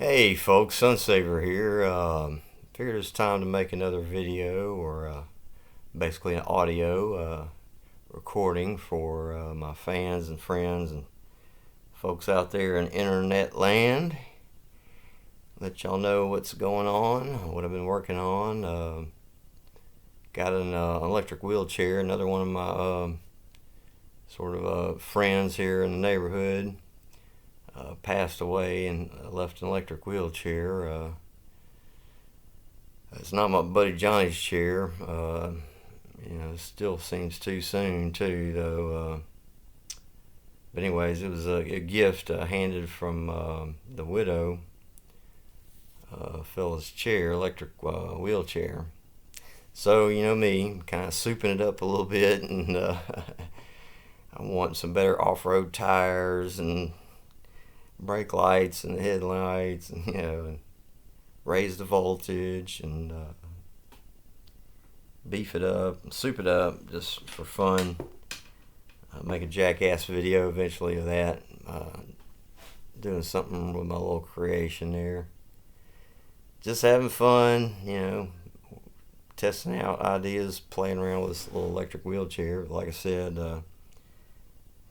Hey folks, Sunsaver here. Figured it's time to make another video or basically an audio recording for my fans and friends and folks out there in internet land. Let y'all know what's going on, what I've been working on. Got an electric wheelchair, another one of my friends here in the neighborhood. Passed away and left an electric wheelchair. It's not my buddy Johnny's chair. It still seems too soon too, though. But anyways, it was a gift handed from the widow. Fella's chair, electric wheelchair. So you know me, kind of souping it up a little bit, and I want some better off-road tires and brake lights and headlights, and and raise the voltage and beef it up, soup it up, just for fun. Make a jackass video eventually of that. Doing something with my little creation there. Just having fun, testing out ideas, playing around with this little electric wheelchair. Like I said,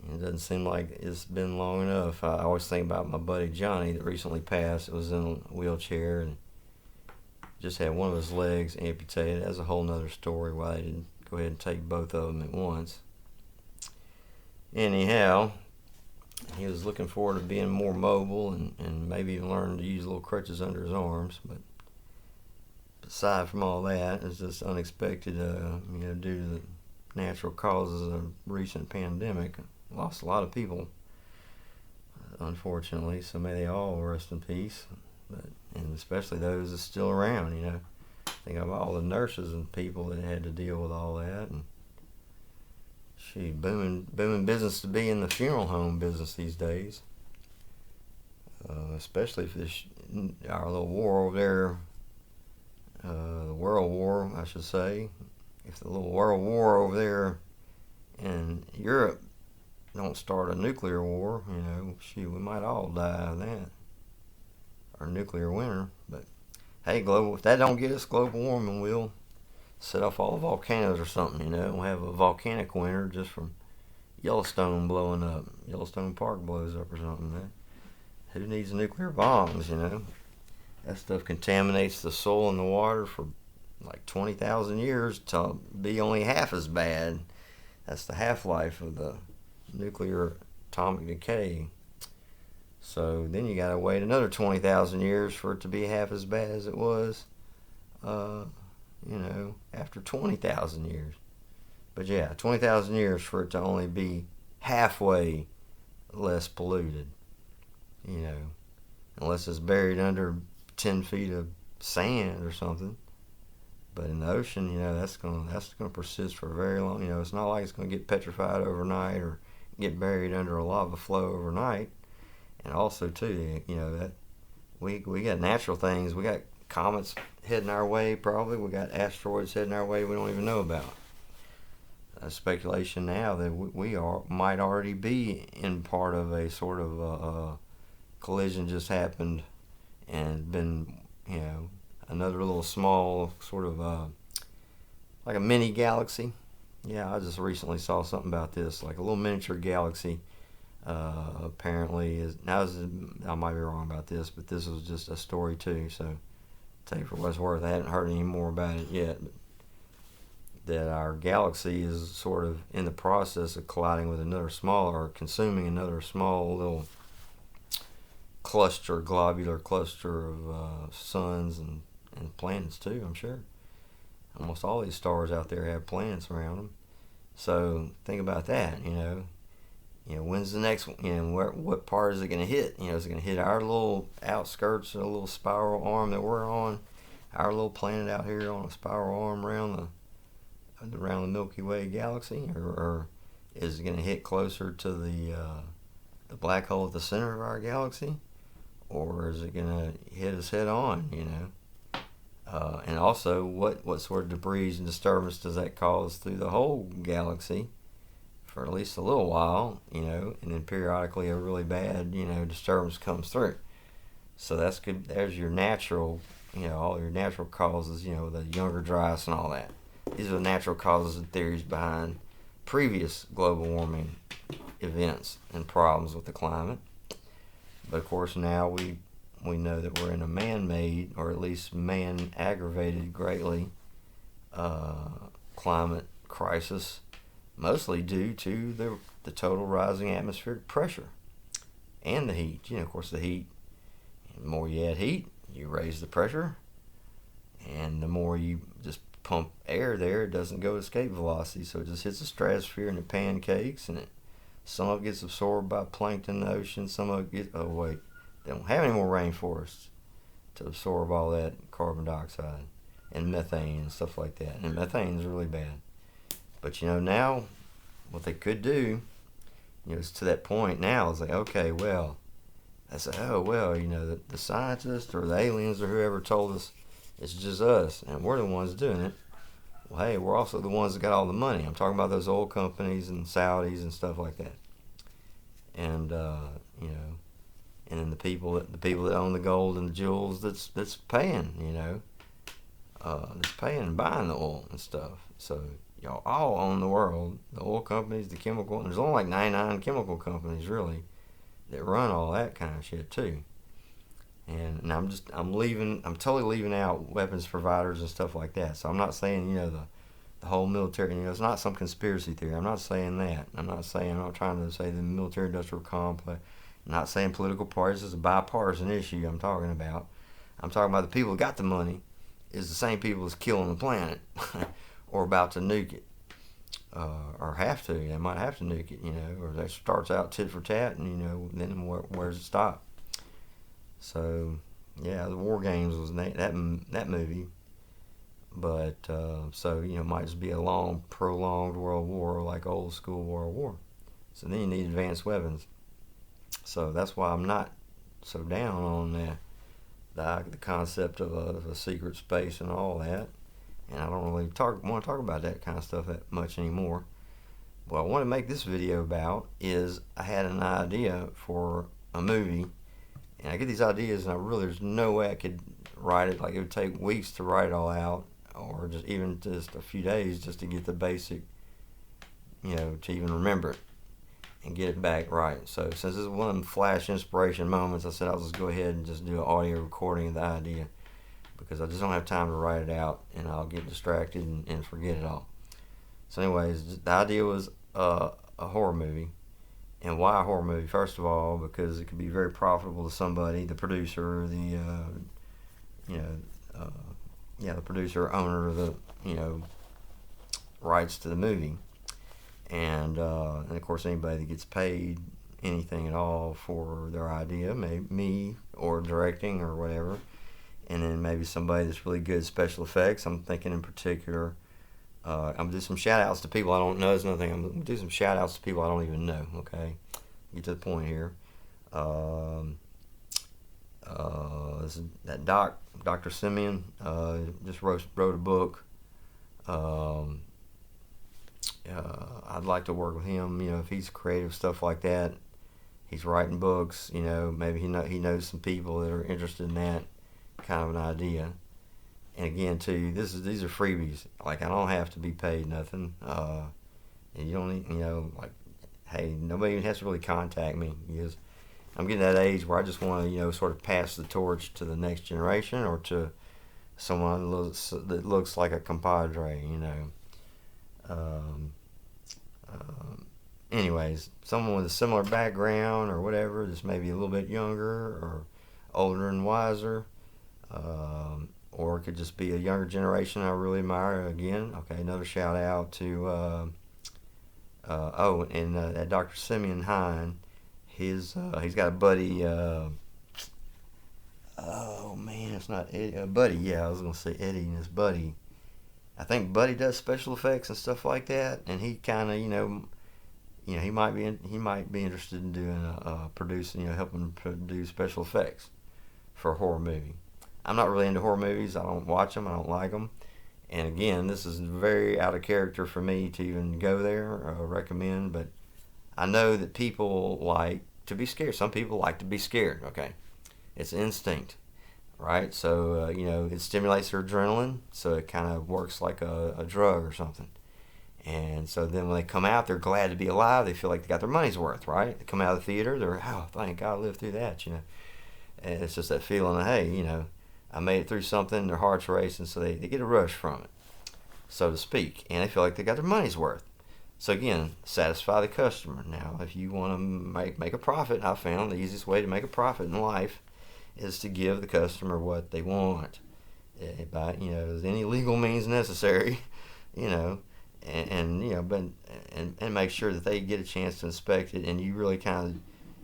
it doesn't seem like it's been long enough. I always think about my buddy Johnny that recently passed. It was in a wheelchair and just had one of his legs amputated. That's a whole nother story why they didn't go ahead and take both of them at once. Anyhow, he was looking forward to being more mobile and maybe even learning to use little crutches under his arms. But aside from all that, it's just unexpected, due to the natural causes of recent pandemic. Lost a lot of people, unfortunately, so may they all rest in peace. And especially those that's still around, think about all the nurses and people that had to deal with all that. And booming business to be in the funeral home business these days. Especially if our little war over there, the world war, I should say. If the little world war over there in Europe don't start a nuclear war, we might all die of that. Or nuclear winter. But hey, if that don't get us global warming, we'll set off all the volcanoes or something, We'll have a volcanic winter just from Yellowstone blowing up. Yellowstone Park blows up or something. Who needs nuclear bombs, That stuff contaminates the soil and the water for like 20,000 years to be only half as bad. That's the half-life of the nuclear atomic decay. So then you gotta wait another 20,000 years for it to be half as bad as it was, after 20,000 years. But yeah, 20,000 years for it to only be halfway less polluted, unless it's buried under 10 feet of sand or something. But in the ocean, that's gonna persist for very long. It's not like it's gonna get petrified overnight or get buried under a lava flow overnight. And also too, that we got natural things. We got comets heading our way. Probably we got asteroids heading our way. We don't even know about. Speculation now that might already be in part of a sort of collision just happened, and been another little small sort of like a mini galaxy. Yeah, I just recently saw something about this, like a little miniature galaxy. Apparently I might be wrong about this, but this was just a story too, so take it for what it's worth. I hadn't heard any more about it yet, but that our galaxy is sort of in the process of colliding with consuming another small little globular cluster of suns and planets too, I'm sure. Almost all these stars out there have planets around them. So think about that, when's the next one? What part is it going to hit? Is it going to hit our little outskirts, a little spiral arm that we're on, our little planet out here on a spiral arm around the Milky Way galaxy, or is it going to hit closer to the black hole at the center of our galaxy, or is it going to hit us head on? And also, what sort of debris and disturbance does that cause through the whole galaxy? For at least a little while, and then periodically a really bad, disturbance comes through. So that's good. There's your natural, all your natural causes, the younger dry ice and all that. These are the natural causes and theories behind previous global warming events and problems with the climate. But of course now we know that we're in a man-made, or at least man-aggravated greatly, climate crisis, mostly due to the total rising atmospheric pressure and the heat. Of course, the heat, the more you add heat, you raise the pressure, and the more you just pump air there, it doesn't go escape velocity, so it just hits the stratosphere and it pancakes, and some of it gets absorbed by plankton in the ocean, some of it gets, they don't have any more rainforests to absorb all that carbon dioxide and methane and stuff like that. And methane is really bad. But now what they could do, it's to that point now, it's like, okay, well, they say, oh, well, the scientists or the aliens or whoever told us it's just us and we're the ones doing it. Well, hey, we're also the ones that got all the money. I'm talking about those oil companies and Saudis and stuff like that. And, and then the people that own the gold and the jewels that's paying, that's paying and buying the oil and stuff. So y'all all own the world, the oil companies, the chemical. There's only like 99 chemical companies really that run all that kind of shit too. And I'm totally leaving out weapons providers and stuff like that. So I'm not saying the whole military. It's not some conspiracy theory. I'm not saying that. I'm not trying to say the military industrial complex. I'm not saying political parties is a bipartisan issue. I'm talking about the people who got the money is the same people that's killing the planet or about to nuke it, or have to. They might have to nuke it, or that starts out tit for tat, and then where does it stop? So yeah, the War Games was that movie, but so it might just be a long, prolonged world war like old school World War. So then you need advanced weapons. So that's why I'm not so down on the concept of a secret space and all that, and I don't really want to talk about that kind of stuff that much anymore. What I want to make this video about is I had an idea for a movie, and I get these ideas and there's no way I could write it. Like, it would take weeks to write it all out, or just a few days just to get the basic, to even remember it and get it back right. So since this is one of them flash inspiration moments, I said I'll just go ahead and just do an audio recording of the idea, because I just don't have time to write it out and I'll get distracted and forget it all. So anyways, the idea was a horror movie. And why a horror movie? First of all, because it could be very profitable to somebody, the producer, the producer, owner of the rights to the movie. And of course, anybody that gets paid anything at all for their idea, maybe me or directing or whatever, and then maybe somebody that's really good at special effects. I'm thinking in particular, I'm gonna do some shout outs to people I don't know. There's another thing. I'm gonna do some shout outs to people I don't even know. Okay, get to the point here. This is that Dr. Simeon just wrote a book. I'd like to work with him, if he's creative, stuff like that. He's writing books, maybe he knows some people that are interested in that kind of an idea. And again, too, these are freebies. Like, I don't have to be paid nothing. And you don't need, hey, nobody even has to really contact me, because I'm getting that age where I just want to, sort of pass the torch to the next generation, or to someone that looks like a compadre, anyways, someone with a similar background or whatever, just maybe a little bit younger or older and wiser, or it could just be a younger generation I really admire. Again, okay, another shout out to that Dr. Simeon Hine. He's got a buddy. It's not Eddie. Buddy. Yeah, I was gonna say Eddie and his buddy. I think Buddy does special effects and stuff like that, and he kind of, he might be interested in doing producing, helping produce special effects for a horror movie. I'm not really into horror movies. I don't watch them. I don't like them. And again, this is very out of character for me to even go there or recommend. But I know that people like to be scared. Some people like to be scared. Okay, It's instinct, right? So it stimulates their adrenaline, so it kind of works like a drug or something. And so then when they come out, they're glad to be alive. They feel like they got their money's worth, right? They come out of the theater, they're, oh, thank God I lived through that. And it's just that feeling of, hey, I made it through something. Their heart's racing, so they get a rush from it, so to speak. And they feel like they got their money's worth. So again, satisfy the customer. Now, if you want to make a profit, I found the easiest way to make a profit in life is to give the customer what they want, by any legal means necessary, and make sure that they get a chance to inspect it, and you really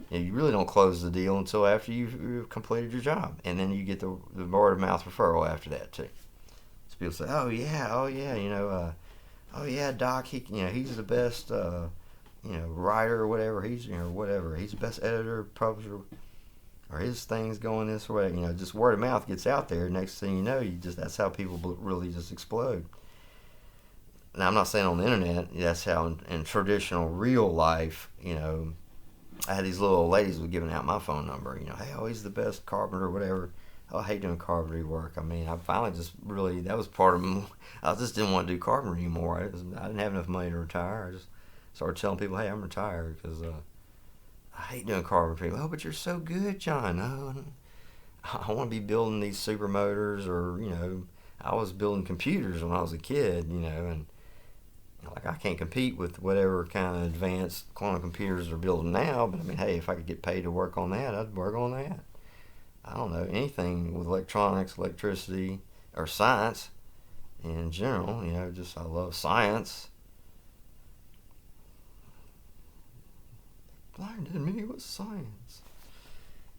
you really don't close the deal until after you've completed your job, and then you get the word of mouth referral after that too. So people say, oh yeah, Doc, he's the best writer or whatever. He's he's the best editor, publisher, or his thing's going this way. Just word of mouth gets out there. Next thing you know, that's how people really just explode. Now, I'm not saying on the internet. That's how in traditional real life, I had these little old ladies were giving out my phone number. Hey, oh, he's the best carpenter or whatever. Oh, I hate doing carpentry work. I mean, I finally just really, that was part of I just didn't want to do carpentry anymore. I didn't have enough money to retire. I just started telling people, hey, I'm retired because I hate doing carpentry. Oh, but you're so good, John. Oh, I want to be building these super motors, or, I was building computers when I was a kid, and like I can't compete with whatever kind of advanced quantum computers are building now, but I mean, hey, if I could get paid to work on that, I'd work on that. I don't know, anything with electronics, electricity, or science in general, just I love science. Blinded me with science.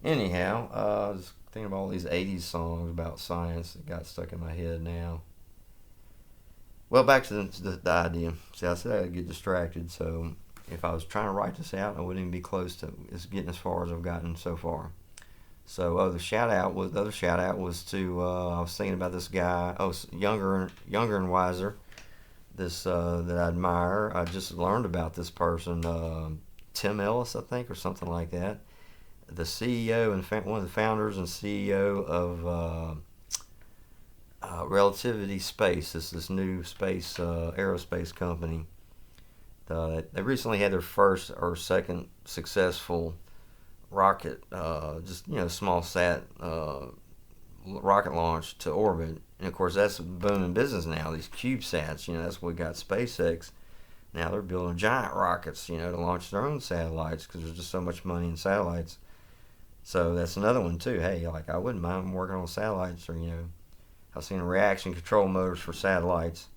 Anyhow, I was thinking of all these 80s songs about science that got stuck in my head now. Well, back to the idea. See, I said I'd get distracted, so if I was trying to write this out, I wouldn't even be close to getting as far as I've gotten so far. So, the other shout out was to I was thinking about this guy, younger and wiser. This that I admire. I just learned about this person, Tim Ellis, I think, or something like that. The CEO and one of the founders and CEO of Relativity Space. This new space aerospace company. They recently had their first or second successful rocket, just small sat rocket launch to orbit, and of course that's booming business now. These CubeSats, that's what we got. SpaceX now they're building giant rockets, to launch their own satellites because there's just so much money in satellites. So that's another one too. Hey, like I wouldn't mind working on satellites, or I've seen reaction control motors for satellites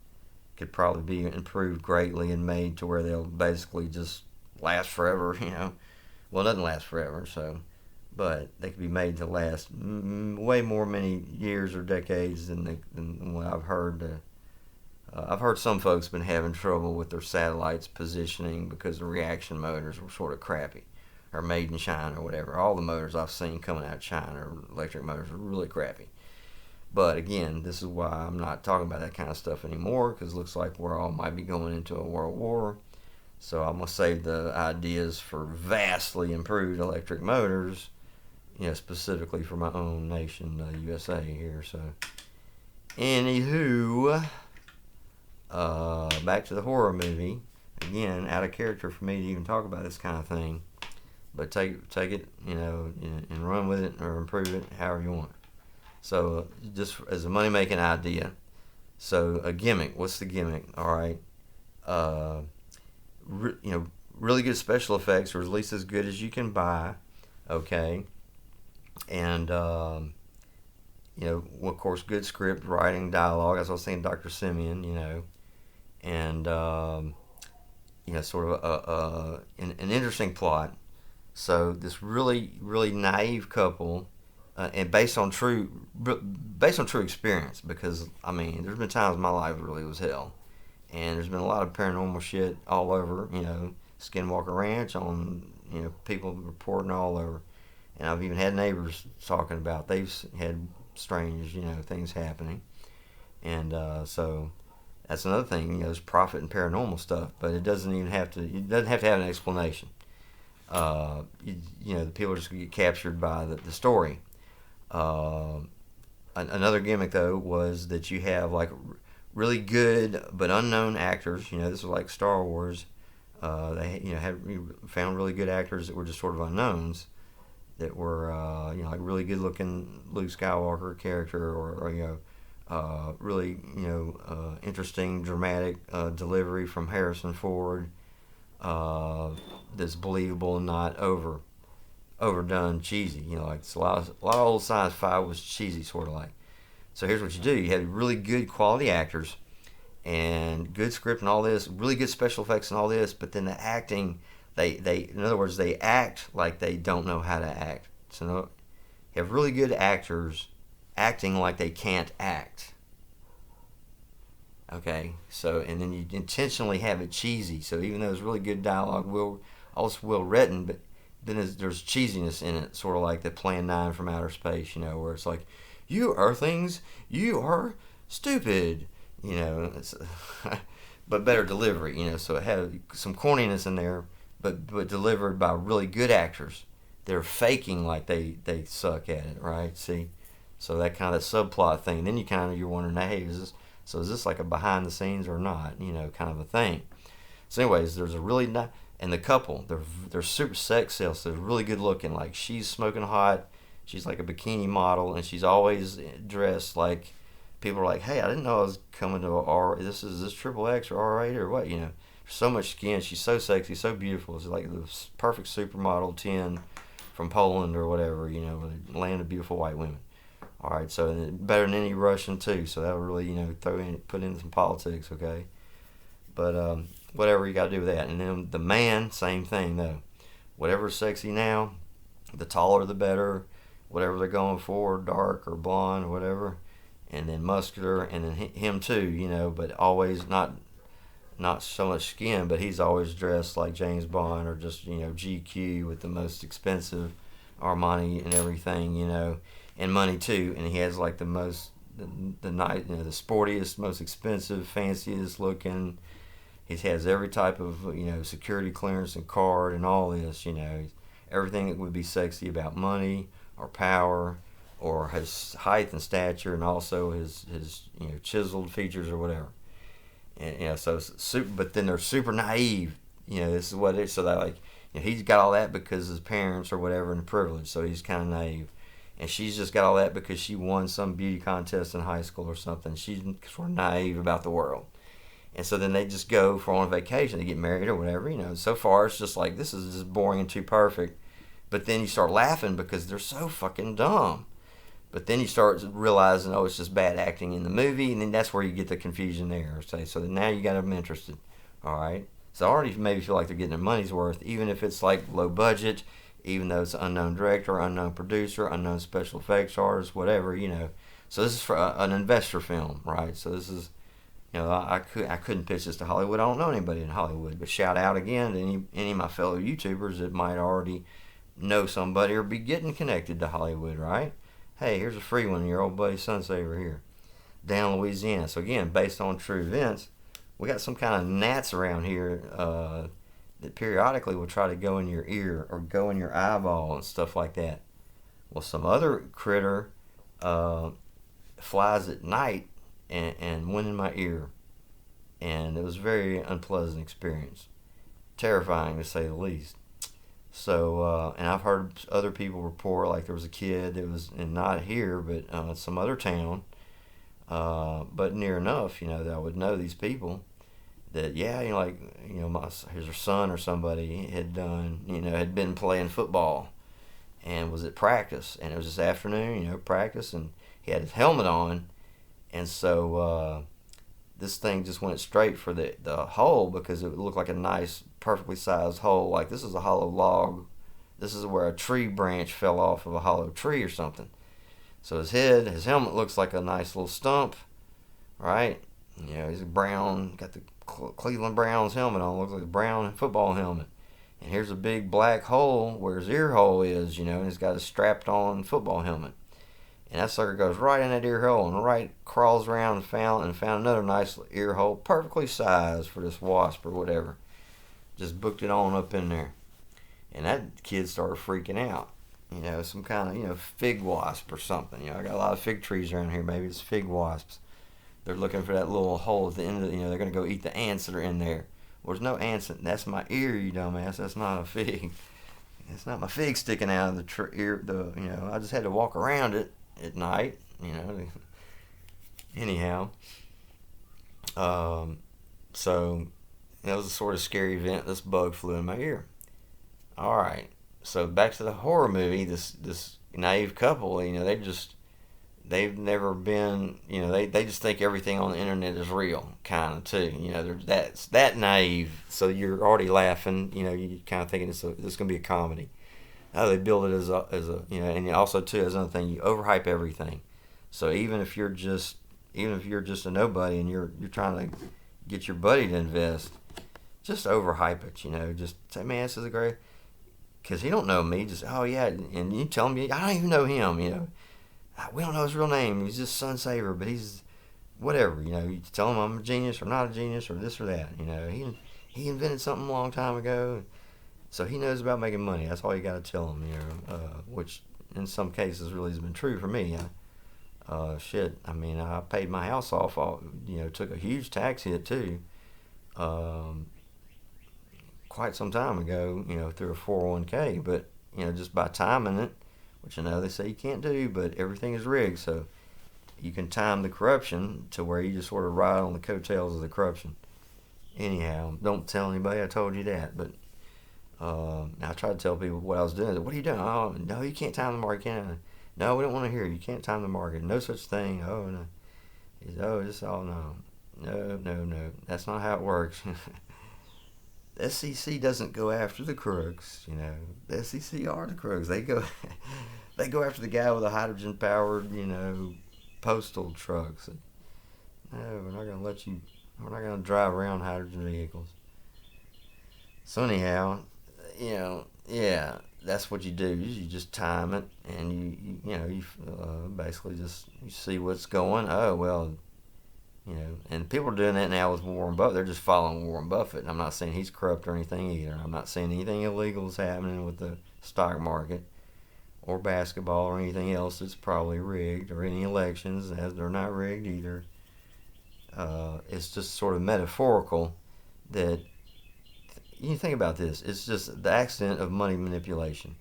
could probably be improved greatly and made to where they'll basically just last forever. Well, it doesn't last forever, but they could be made to last way more many years or decades than what I've heard. I've heard some folks been having trouble with their satellites positioning because the reaction motors were sort of crappy, or made in China or whatever. All the motors I've seen coming out of China, electric motors, are really crappy. But again, this is why I'm not talking about that kind of stuff anymore, because it looks like we're all might be going into a world war. So I'm going to save the ideas for vastly improved electric motors, specifically for my own nation, USA here. So, anywho, back to the horror movie. Again, out of character for me to even talk about this kind of thing. But take it, and run with it or improve it however you want. So, just as a money-making idea. So, a gimmick. What's the gimmick? All right. Really good special effects, or at least as good as you can buy, okay, and of course, good script writing, dialogue. As I was saying, Dr. Simeon, and sort of an interesting plot. So this really naive couple, and based on true experience, because I mean, there's been times in my life really was hell. And there's been a lot of paranormal shit all over, Skinwalker Ranch, on, people reporting all over. And I've even had neighbors talking about they've had strange, things happening. And so that's another thing, there's profit in paranormal stuff, but it doesn't have to have an explanation. The people just get captured by the story. Uh, Another gimmick though was that you have like really good but unknown actors. You know, this was like Star Wars. They had found really good actors that were just sort of unknowns that were like really good looking Luke Skywalker character, or really interesting dramatic delivery from Harrison Ford, that's believable and not overdone cheesy. Like it's a lot of old sci-fi was cheesy, sort of like. So here's what you do: you have really good quality actors and good script and all this, really good special effects and all this, but then the acting, they in other words, they act like they don't know how to act. So you have really good actors acting like they can't act. Okay, so and then you intentionally have it cheesy. So even though it's really good dialogue, also well written, but then there's cheesiness in it, sort of like the Plan 9 from Outer Space, where it's like, you Earthlings, you are stupid, it's but better delivery, so it had some corniness in there, but delivered by really good actors. They're faking like they suck at it, right? See, so that kind of subplot thing. Then you're wondering, hey, is this like a behind the scenes or not? Kind of a thing. So, anyways, there's a really nice, and the couple, they're super sex sales. So they're really good looking. Like she's smoking hot. She's like a bikini model, and she's always dressed like people are like, hey, I didn't know I was coming to R. Is this triple X or R8 or what? So much skin. She's so sexy, so beautiful. It's like the perfect supermodel 10 from Poland or whatever. Where they land of beautiful white women. All right, so better than any Russian too. So that'll really put in some politics, okay? But whatever you got to do with that. And then the man, same thing though. Whatever's sexy now, the taller the better. Whatever they're going for, dark or blonde or whatever, and then muscular, and then him too, but always not so much skin, but he's always dressed like James Bond or just GQ with the most expensive Armani and everything, and money too, and he has like the most the sportiest, most expensive, fanciest looking. He has every type of security clearance and card and all this, everything that would be sexy about money or power or his height and stature, and also his chiseled features or whatever. And so super, but then they're super naive. This is what it is. So that he's got all that because his parents or whatever and privilege. So he's kind of naive. And she's just got all that because she won some beauty contest in high school or something. She's sort of naive about the world. And so then they just go on a vacation. They get married or whatever. So far it's just like, this is just boring and too perfect. But then you start laughing because they're so fucking dumb. But then you start realizing, oh, it's just bad acting in the movie, and then that's where you get the confusion there. So now you got them interested. All right? So I already maybe feel like they're getting their money's worth, even if it's like low budget, even though it's an unknown director, unknown producer, unknown special effects artist, whatever, So this is for an investor film, right? So this is, I couldn't pitch this to Hollywood. I don't know anybody in Hollywood, but shout out again to any of my fellow YouTubers that might already know somebody or be getting connected to Hollywood, right? Hey, here's a free one, your old buddy Sunsaver here, down in Louisiana. So again, based on true events, we got some kind of gnats around here that periodically will try to go in your ear or go in your eyeball and stuff like that. Well, some other critter flies at night and went in my ear, and it was a very unpleasant experience, terrifying to say the least. So, and I've heard other people report, like there was a kid that was, and not here, but some other town, but near enough, that I would know these people. That his son or somebody had done, had been playing football, and was at practice, and it was this afternoon, practice, and he had his helmet on, and so this thing just went straight for the hole because it looked like a nice, perfectly sized hole. Like this is a hollow log. This is where a tree branch fell off of a hollow tree or something. So his helmet looks like a nice little stump, right? He's brown, got the Cleveland Browns helmet on, looks like a brown football helmet. And here's a big black hole where his ear hole is, and he's got a strapped on football helmet. And that sucker goes right in that ear hole and crawls around and found another nice ear hole, perfectly sized for this wasp or whatever. Just booked it on up in there. And that kid started freaking out. some kind of, fig wasp or something. I got a lot of fig trees around here. Maybe it's fig wasps. They're looking for that little hole at the end of they're going to go eat the ants that are in there. Well, there's no ants. That's my ear, you dumbass. That's not a fig. It's not my fig sticking out of the ear. I just had to walk around it at night, Anyhow, so that was a sort of scary event. This bug flew in my ear. All right. So back to the horror movie. This naive couple, they've never been, they just think everything on the internet is real, kind of too. That's that naive. So you're already laughing. You kind of thinking this is going to be a comedy. How they build it as a and also too as another thing, you overhype everything. So even if you're just a nobody and you're trying to get your buddy to invest, just overhype it. Just say, man, this is a great. Because he don't know me. Just, oh yeah, and you tell him, I don't even know him. We don't know his real name. He's just Sunsaver, but he's whatever. You tell him I'm a genius or not a genius or this or that. He invented something a long time ago, so he knows about making money. That's all you got to tell him. Which in some cases really has been true for me. Shit. I mean, I paid my house off. Took a huge tax hit too. Quite some time ago, through a 401k, but just by timing it, which I know they say you can't do, but everything is rigged, so you can time the corruption to where you just sort of ride on the coattails of the corruption. Anyhow, don't tell anybody I told you that, but I tried to tell people what I was doing. What are you doing? Oh, no, you can't time the market. Can I? No, we don't want to hear it. You can't time the market. No such thing. Oh, no. No. That's not how it works. The SEC doesn't go after the crooks, The SEC are the crooks. They go, they go after the guy with the hydrogen-powered, postal trucks. No, we're not going to let you. We're not going to drive around hydrogen vehicles. So anyhow, yeah, that's what you do. You just time it, and you basically just you see what's going. Oh well. And people are doing that now with Warren Buffett. They're just following Warren Buffett. And I'm not saying he's corrupt or anything either. I'm not saying anything illegal is happening with the stock market or basketball or anything else that's probably rigged, or any elections, as they're not rigged either. It's just sort of metaphorical that you think about this. It's just the accident of money manipulation.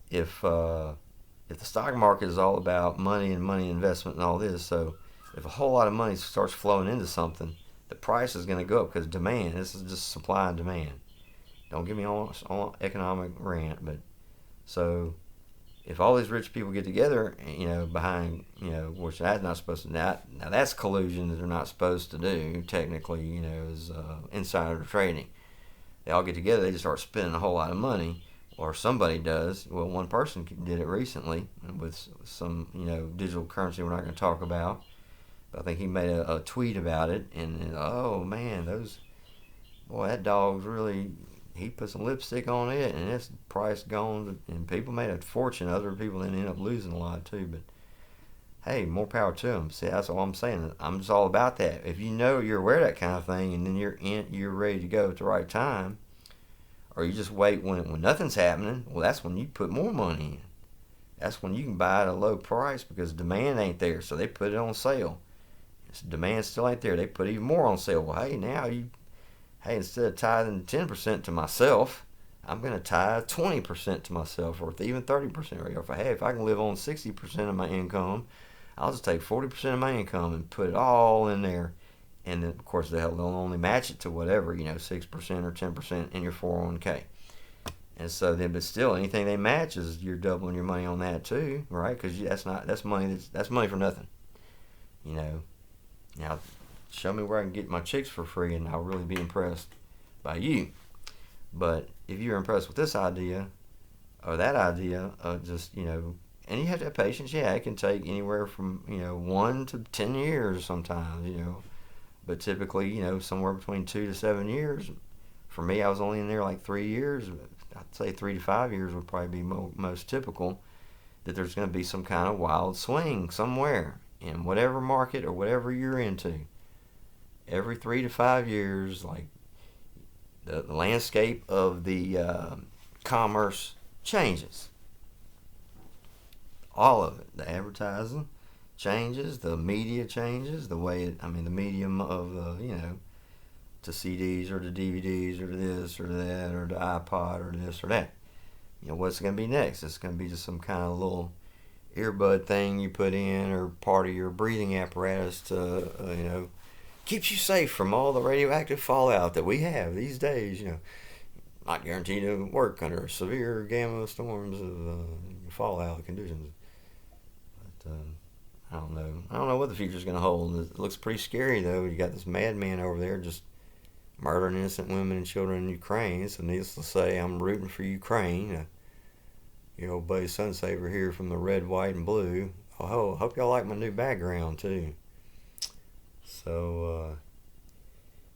If the stock market is all about money and money investment and all this, so if a whole lot of money starts flowing into something, the price is going to go up because demand. This is just supply and demand. Don't get me on economic rant, but so if all these rich people get together, behind, which that's not supposed to. Now that's collusion that they're not supposed to do. Technically, is insider trading. They all get together, they just start spending a whole lot of money, or somebody does. Well, one person did it recently with some, digital currency we're not going to talk about. I think he made a tweet about it, and oh man, that dog's really, he put some lipstick on it, and its price gone, and people made a fortune. Other people then end up losing a lot too, but hey, more power to them. See, that's all I'm saying. I'm just all about that. If you're aware of that kind of thing, and then you're ready to go at the right time, or you just wait when nothing's happening, well, that's when you put more money in. That's when you can buy at a low price because demand ain't there, so they put it on sale. Demand still ain't there. They put even more on sale. Well, instead of tithing 10% to myself, I'm going to tithe 20% to myself, or even 30%. Or if I can live on 60% of my income, I'll just take 40% of my income and put it all in there. And then, of course, they'll only match it to whatever, 6% or 10% in your 401k. And so then, but still, anything they match is you're doubling your money on that too, right? Because that's money for nothing, Now, show me where I can get my chicks for free, and I'll really be impressed by you. But if you're impressed with this idea or that idea, and you have to have patience. Yeah, it can take anywhere from 1 to 10 years sometimes. But typically somewhere between 2 to 7 years. For me, I was only in there like 3 years. I'd say 3 to 5 years would probably be most typical. That there's going to be some kind of wild swing somewhere in whatever market or whatever you're into. Every 3 to 5 years, like the landscape of the commerce changes. all of it. The advertising changes, the media changes, the way the medium of to CDs or to DVDs or to this or to that or to iPod or to this or that. What's it going to be next? It's going to be just some kind of little earbud thing you put in, or part of your breathing apparatus to keeps you safe from all the radioactive fallout that we have these days. Not guaranteed to work under severe gamma storms of fallout conditions. But I don't know. I don't know what the future's going to hold. It looks pretty scary though. You got this madman over there just murdering innocent women and children in Ukraine. So needless to say, I'm rooting for Ukraine. Your old buddy Sunsaver here from the red, white, and blue. Oh, hope y'all like my new background too. So,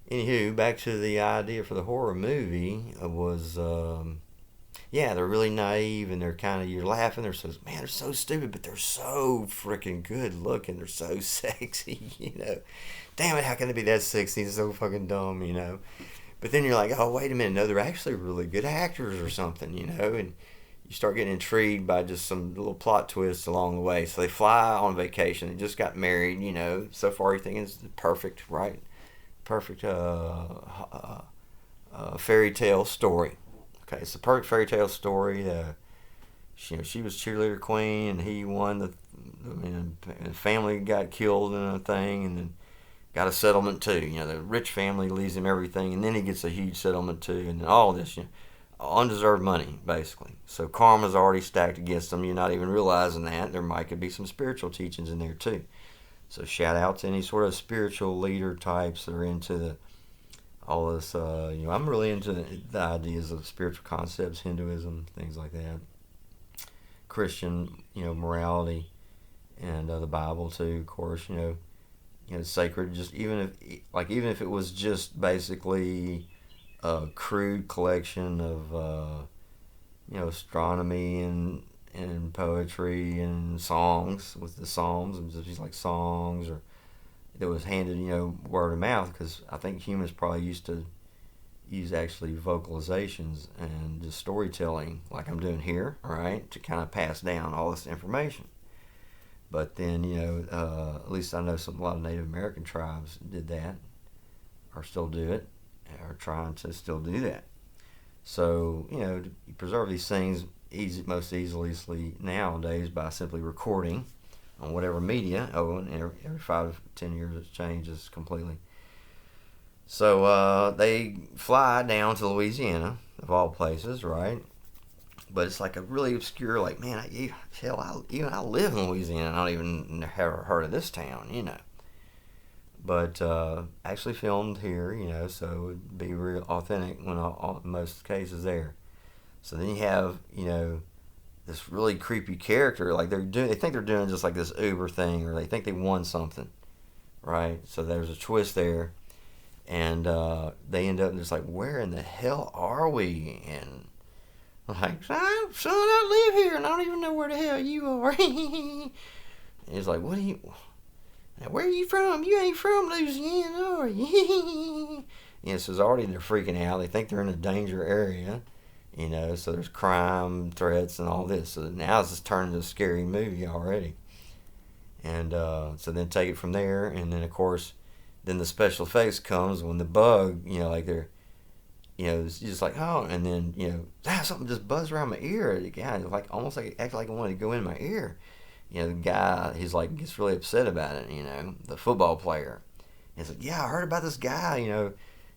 anywho, back to the idea for the horror movie was, they're really naive and they're kind of, you're laughing. They're so stupid, but they're so freaking good looking. They're so sexy, Damn it, how can they be that sexy? It's so fucking dumb, But then you're like, oh, wait a minute, no, they're actually really good actors or something, and you start getting intrigued by just some little plot twists along the way. So they fly on vacation. They just got married, So far, everything is perfect, right? Perfect fairy tale story. Okay, it's a perfect fairy tale story. She was cheerleader queen, and he won the family got killed in a thing, and then got a settlement too. The rich family leaves him everything, and then he gets a huge settlement too, and all this, undeserved money, basically. So karma's already stacked against them. You're not even realizing that. There could be some spiritual teachings in there too. So shout out to any sort of spiritual leader types that are into all this. I'm really into the ideas of spiritual concepts, Hinduism, things like that. Christian, morality, and the Bible too, of course. Sacred. Just even if it was just basically a crude collection of astronomy and poetry and songs with the Psalms, and just like songs, or that was handed word of mouth, because I think humans probably used to use actually vocalizations and just storytelling like I'm doing here, right, to kind of pass down all this information. But then at least I know a lot of Native American tribes did that, or still do it, are trying to still do that. So, to preserve these things most easily nowadays by simply recording on whatever media. And every 5 to 10 years it changes completely. So they fly down to Louisiana, of all places, right? But it's like a really obscure, like, man, I live in Louisiana, and I don't even have heard of this town, But actually filmed here, so it would be real authentic when most cases there. So then you have, this really creepy character, like they think they're doing just like this Uber thing, or they think they won something, right? So there's a twist there, and they end up just like, where in the hell are we? And I'm like, son, I live here, and I don't even know where the hell you are. And he's like, where are you from? You ain't from Louisiana, are you? So it's already they're freaking out. They think they're in a danger area, so there's crime, threats, and all this. So now it's just turning into a scary movie already. And so then take it from there, and then, of course, then the special effects comes when the bug, like they're, it's just like, oh, and then, something just buzzed around my ear. The guy, like, almost like, acted like it wanted to go in my ear. The guy, he's like, gets really upset about it, the football player. He's like, yeah, I heard about this guy,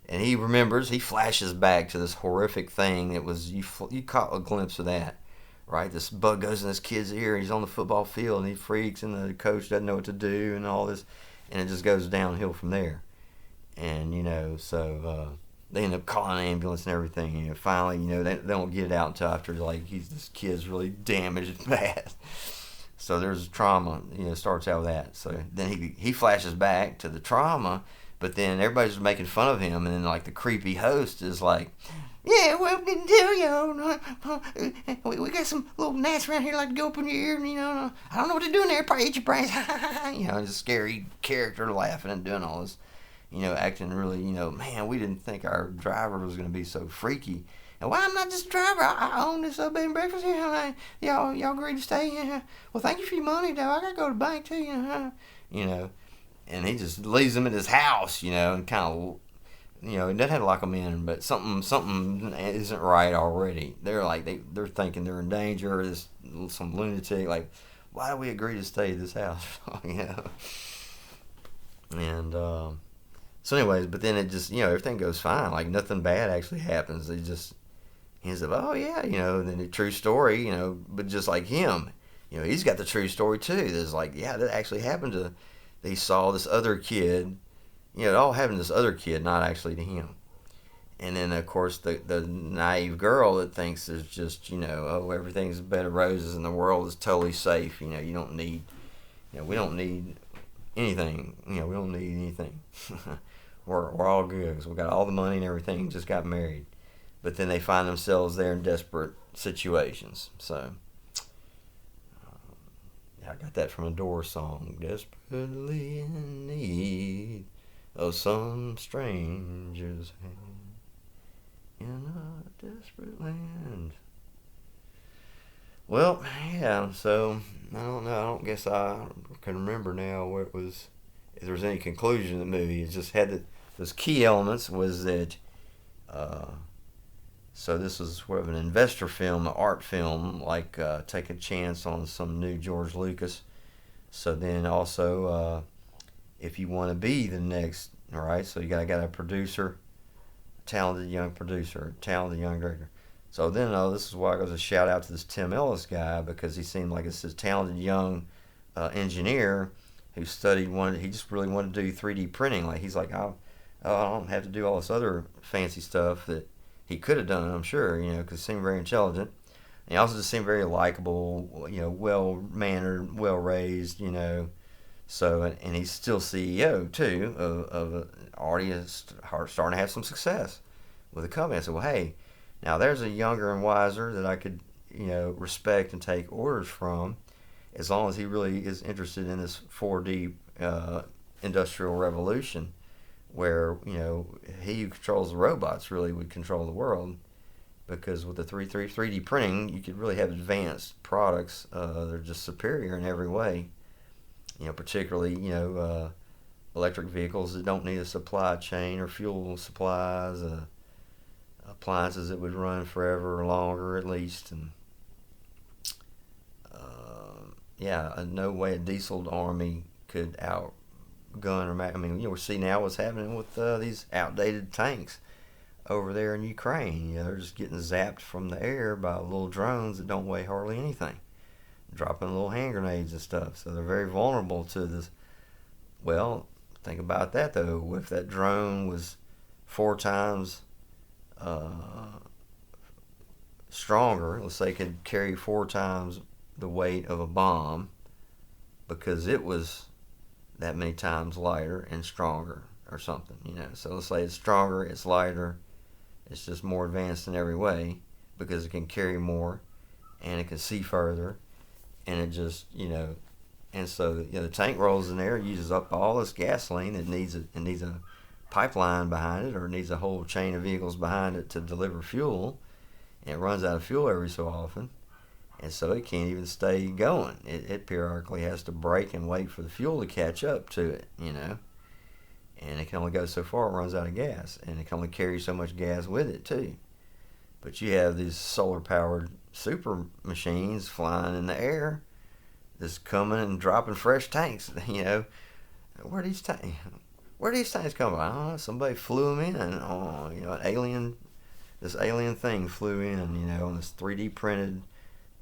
and he remembers, he flashes back to this horrific thing that was, you caught a glimpse of that, right? This bug goes in this kid's ear, and he's on the football field, and he freaks, and the coach doesn't know what to do, and all this, and it just goes downhill from there. And, so, they end up calling an ambulance and everything, finally, they don't get it out until after, like, this kid's really damaged and bad. So there's trauma, starts out with that. So then he flashes back to the trauma, but then everybody's making fun of him, and then like the creepy host is like, yeah, well, didn't tell you, we got some little gnats around here like to go up in your ear, and I don't know what they're doing there, probably eat your brains. It's a scary character laughing and doing all this, acting really, man, we didn't think our driver was going to be so freaky. And why I'm not just a driver? I own this bed and breakfast here. Y'all agreed to stay here. Well, thank you for your money, though. I gotta go to the bank too. You know. And he just leaves them at his house, and kind of, he doesn't have to lock them in, but something isn't right already. They're like they're thinking they're in danger. This some lunatic like, why do we agree to stay at this house? And so anyways, but then it just everything goes fine. Like nothing bad actually happens. They just ends up, oh yeah, then the true story, but just like him, he's got the true story too. There's like, yeah, that actually happened to. He saw this other kid, it all happened to this other kid, not actually to him. And then of course the naive girl that thinks there's just oh, everything's a bed of roses and the world is totally safe. You don't need, we don't need anything. We don't need anything. we're all good because we got all the money and everything. Just got married, but then they find themselves there in desperate situations. So. I got that from a Doors song. Desperately in need of some stranger's hand in a desperate land. Well, yeah, so I don't know. I don't guess I can remember now what it was. If there was any conclusion in the movie, it just had those key elements was that. So this was sort of an investor film, an art film, like take a chance on some new George Lucas. So then also, if you want to be the next, all right, so you got a producer, talented young producer, talented young director. So then this is why I goes a shout out to this Tim Ellis guy because he seemed like this talented young engineer who studied he just really wanted to do 3D printing. Like he's like, I don't have to do all this other fancy stuff that he could have done, I'm sure, because he seemed very intelligent. And he also just seemed very likable, well-mannered, well-raised, So, and he's still CEO, too, of already starting to have some success with the company. I said, well, hey, now there's a younger and wiser that I could, respect and take orders from as long as he really is interested in this 4D industrial revolution where he who controls the robots really would control the world because with the 3D printing you could really have advanced products that are just superior in every way, particularly electric vehicles that don't need a supply chain or fuel supplies, appliances that would run forever or longer at least, and no way a diesel army could outgun or we see now what's happening with these outdated tanks over there in Ukraine. They're just getting zapped from the air by little drones that don't weigh hardly anything, dropping little hand grenades and stuff. So they're very vulnerable to this. Well, think about that though. If that drone was 4 times stronger, let's say it could carry 4 times the weight of a bomb because it was that many times lighter and stronger or something, So let's say it's stronger, it's lighter, it's just more advanced in every way because it can carry more and it can see further and it just, and so the tank rolls in there, uses up all this gasoline. It needs a pipeline behind it or it needs a whole chain of vehicles behind it to deliver fuel, and it runs out of fuel every so often. And so it can't even stay going. It periodically has to brake and wait for the fuel to catch up to it, And it can only go so far, it runs out of gas. And it can only carry so much gas with it, too. But you have these solar-powered super machines flying in the air, just coming and dropping fresh tanks, Where do these tanks come from? I don't know. Somebody flew them in. This alien thing flew in, on this 3D printed.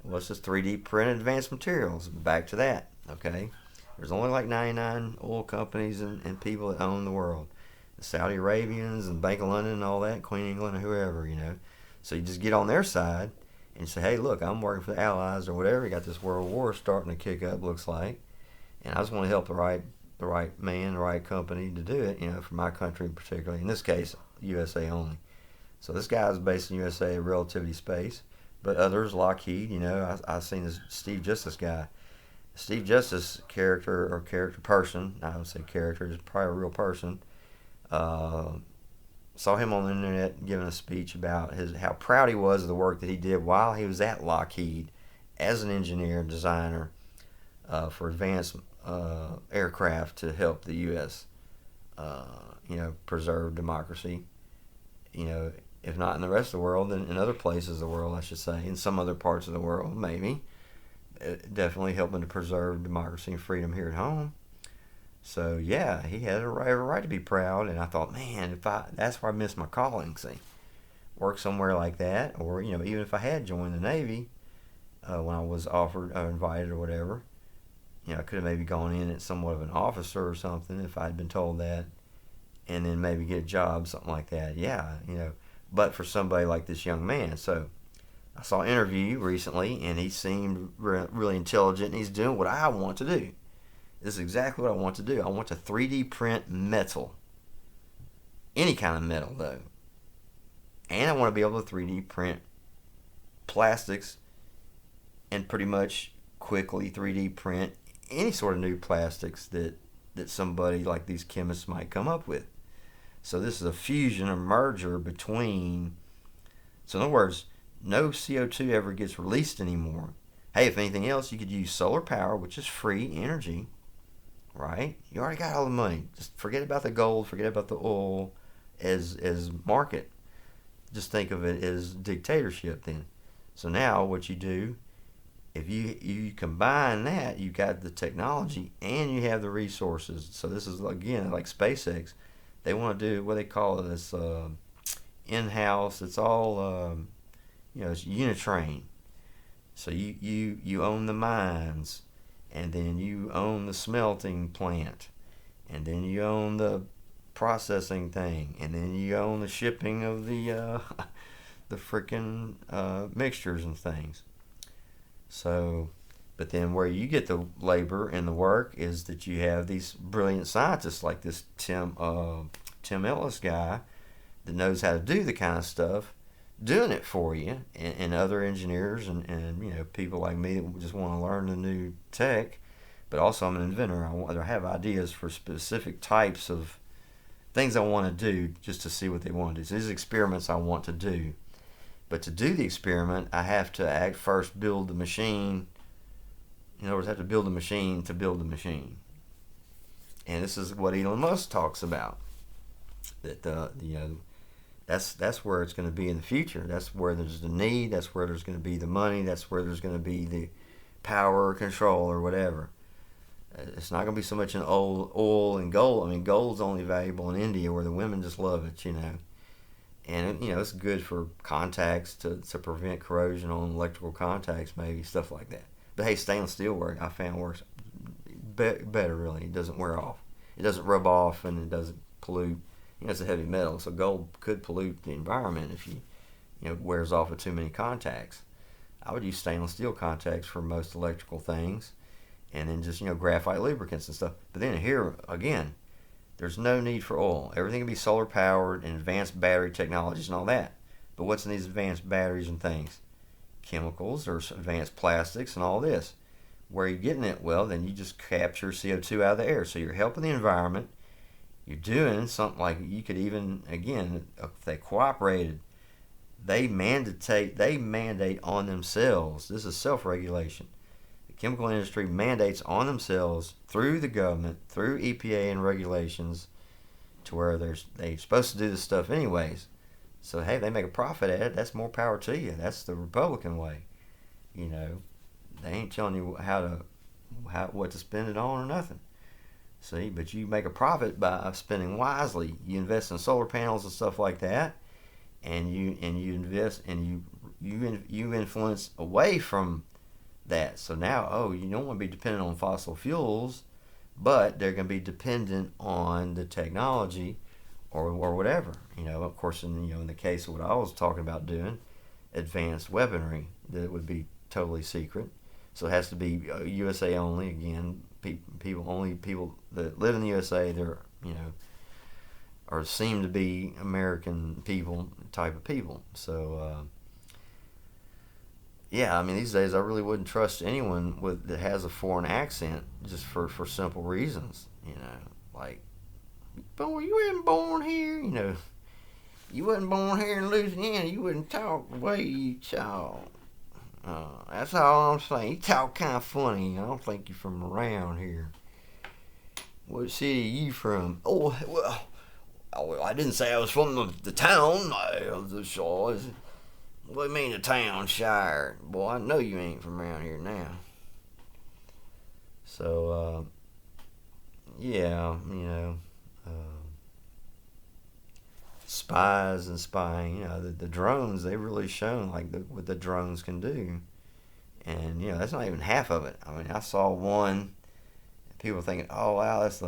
What's this 3D printed advanced materials? Back to that, okay? There's only like 99 oil companies and people that own the world. The Saudi Arabians and Bank of London and all that, Queen England and whoever, So you just get on their side and say, hey, look, I'm working for the Allies or whatever. You got this world war starting to kick up, looks like. And I just want to help the right man, the right company to do it, for my country particularly. In this case, USA only. So this guy is based in USA, Relativity Space. But others, Lockheed, I've seen this Steve Justice guy. Steve Justice character person, I would say character, is probably a real person, saw him on the internet giving a speech about how proud he was of the work that he did while he was at Lockheed as an engineer and designer for advanced aircraft to help the U.S. Preserve democracy. If not in the rest of the world, then in other places of the world, I should say, in some other parts of the world, maybe. Definitely helping to preserve democracy and freedom here at home. So yeah, he had a right to be proud, and I thought, man, that's where I missed my calling. See, work somewhere like that, or even if I had joined the Navy when I was offered or invited or whatever, I could have maybe gone in as somewhat of an officer or something if I'd been told that, and then maybe get a job, something like that. Yeah, but for somebody like this young man, so I saw an interview recently, and he seemed really intelligent, and he's doing what I want to do. This is exactly what I want to do. I want to 3D print metal. Any kind of metal, though. And I want to be able to 3D print plastics and pretty much quickly 3D print any sort of new plastics that somebody like these chemists might come up with. So this is a fusion, a merger between... So in other words, no CO2 ever gets released anymore. Hey, if anything else, you could use solar power, which is free energy, right? You already got all the money. Just forget about the gold, forget about the oil as market. Just think of it as dictatorship then. So now what you do, if you combine that, you got the technology and you have the resources. So this is, again, like SpaceX. They want to do what they call this in-house. It's all, it's unitrain. So you own the mines, and then you own the smelting plant, and then you own the processing thing, and then you own the shipping of the the freaking mixtures and things. So, but then where you get the labor and the work is that you have these brilliant scientists like this Tim Ellis guy that knows how to do the kind of stuff, doing it for you, and other engineers and people like me that just want to learn the new tech. But also I'm an inventor. I have ideas for specific types of things I want to do just to see what they want to do. So these experiments I want to do. But to do the experiment, I have to first build the machine. In other words, I have to build the machine to build the machine. And this is what Elon Musk talks about. That that's where it's going to be in the future. That's where there's the need. That's where there's going to be the money. That's where there's going to be the power or control or whatever. It's not going to be so much in oil and gold. I mean, gold's only valuable in India where the women just love it, And, it's good for contacts to prevent corrosion on electrical contacts, maybe, stuff like that. But, hey, stainless steel work, I found works better, really. It doesn't wear off. It doesn't rub off, and it doesn't pollute. It's a heavy metal, so gold could pollute the environment if wears off with too many contacts. I would use stainless steel contacts for most electrical things, and then just, graphite lubricants and stuff. But then here, again, there's no need for oil. Everything can be solar powered and advanced battery technologies and all that. But what's in these advanced batteries and things? Chemicals or advanced plastics and all this. Where are you getting it? Well, then you just capture CO2 out of the air. So you're helping the environment. You're doing something like you could even, again, if they cooperated, they mandate on themselves. This is self-regulation. The chemical industry mandates on themselves through the government, through EPA and regulations, to where they're supposed to do this stuff anyways. So hey, they make a profit at it. That's more power to you. That's the Republican way. They ain't telling you what to spend it on or nothing. See, but you make a profit by spending wisely. You invest in solar panels and stuff like that, and you invest and you influence away from that. So now, you don't want to be dependent on fossil fuels, but they're going to be dependent on the technology or whatever. Of course, in the case of what I was talking about doing, advanced weaponry that would be totally secret. So it has to be USA only. Again, people that live in the USA, they're or seem to be American people type of people. So yeah, I mean these days I really wouldn't trust anyone that has a foreign accent just for simple reasons. Like, you weren't born here. You wasn't born here in Louisiana. You wouldn't talk the way you talk. That's all I'm saying. You talk kind of funny. I don't think you're from around here. What city are you from? Oh, well, I didn't say I was from the town. What do you mean the town, Shire? Boy, I know you ain't from around here now. So, yeah, spies and spying. The drones, they've really shown like what the drones can do. And, that's not even half of it. I mean, I saw one, people thinking, oh, wow, that's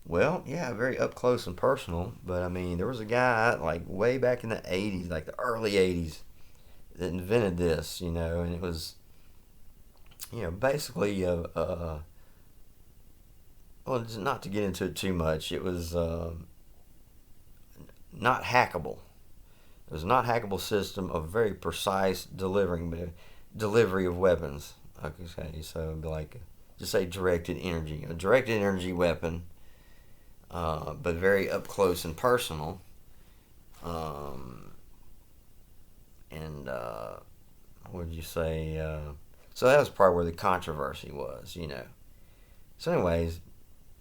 well, yeah, very up close and personal. But, I mean, there was a guy, like, way back in the 80s, like the early 80s, that invented this, and it was, basically, well, just not to get into it too much, it was not hackable. It was a not hackable system of very precise delivery of weapons. Okay, so it'd be like, just say directed energy. A directed energy weapon, but very up close and personal. And what would you say? So that was probably where the controversy was, So, anyways,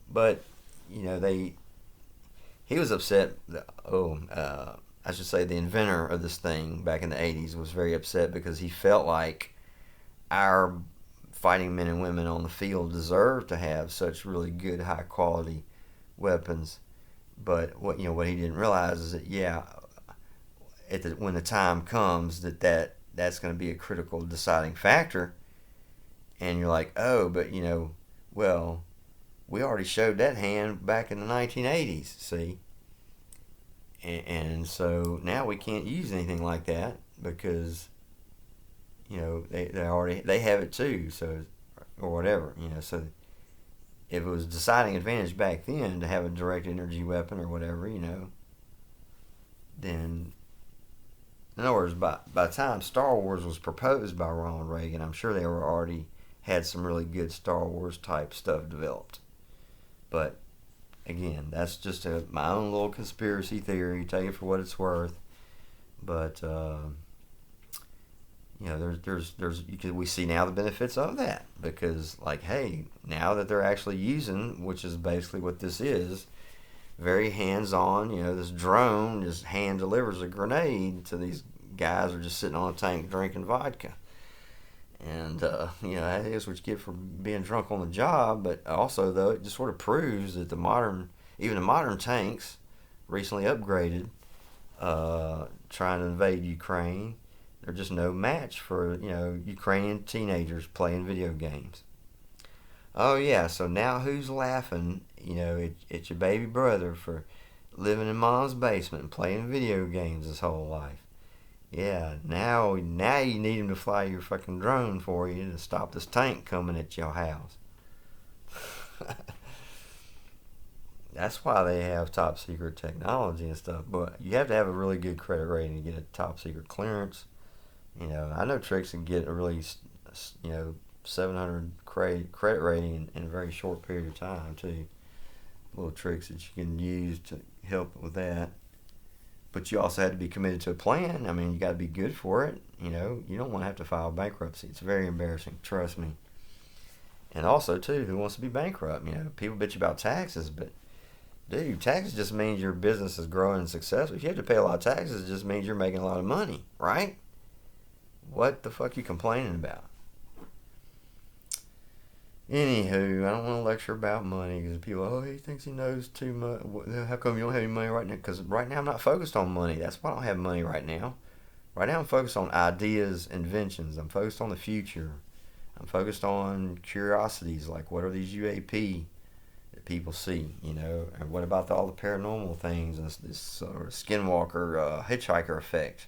but he was upset. I should say the inventor of this thing back in the 80s was very upset because he felt like our fighting men and women on the field deserved to have such really good, high quality weapons. But what he didn't realize is that when the time comes that's going to be a critical deciding factor, and you're like, oh, but well, we already showed that hand back in the 1980s, see, and so now we can't use anything like that because they have it too, so, or whatever, so if it was deciding advantage back then to have a direct energy weapon or whatever, then, in other words, by the time Star Wars was proposed by Ronald Reagan, I'm sure they were already had some really good Star Wars type stuff developed. But again, that's just my own little conspiracy theory. Take it for what it's worth. But we see now the benefits of that because, like, hey, now that they're actually using, which is basically what this is, very hands-on. This drone just hand delivers a grenade to these guys who are just sitting on a tank drinking vodka. And, that is what you get for being drunk on the job. But also, though, it just sort of proves that even the modern tanks, recently upgraded, trying to invade Ukraine, they're just no match for, Ukrainian teenagers playing video games. Oh, yeah, so now who's laughing, at your baby brother for living in mom's basement and playing video games his whole life? Yeah, now you need him to fly your fucking drone for you to stop this tank coming at your house. That's why they have top secret technology and stuff. But you have to have a really good credit rating to get a top secret clearance. I know tricks can get a really, 700 credit rating in a very short period of time too. Little tricks that you can use to help with that. But you also have to be committed to a plan. I mean, you got to be good for it. You don't want to have to file bankruptcy. It's very embarrassing, trust me. And also, too, who wants to be bankrupt? People bitch about taxes, but, dude, taxes just means your business is growing and successful. If you have to pay a lot of taxes, it just means you're making a lot of money, right? What the fuck you complaining about? Anywho, I don't want to lecture about money because people, he thinks he knows too much. How come you don't have any money right now? Because right now I'm not focused on money. That's why I don't have money right now. Right now I'm focused on ideas, inventions. I'm focused on the future. I'm focused on curiosities like what are these UAP that people see, and what about all the paranormal things and this sort of skinwalker, hitchhiker effect?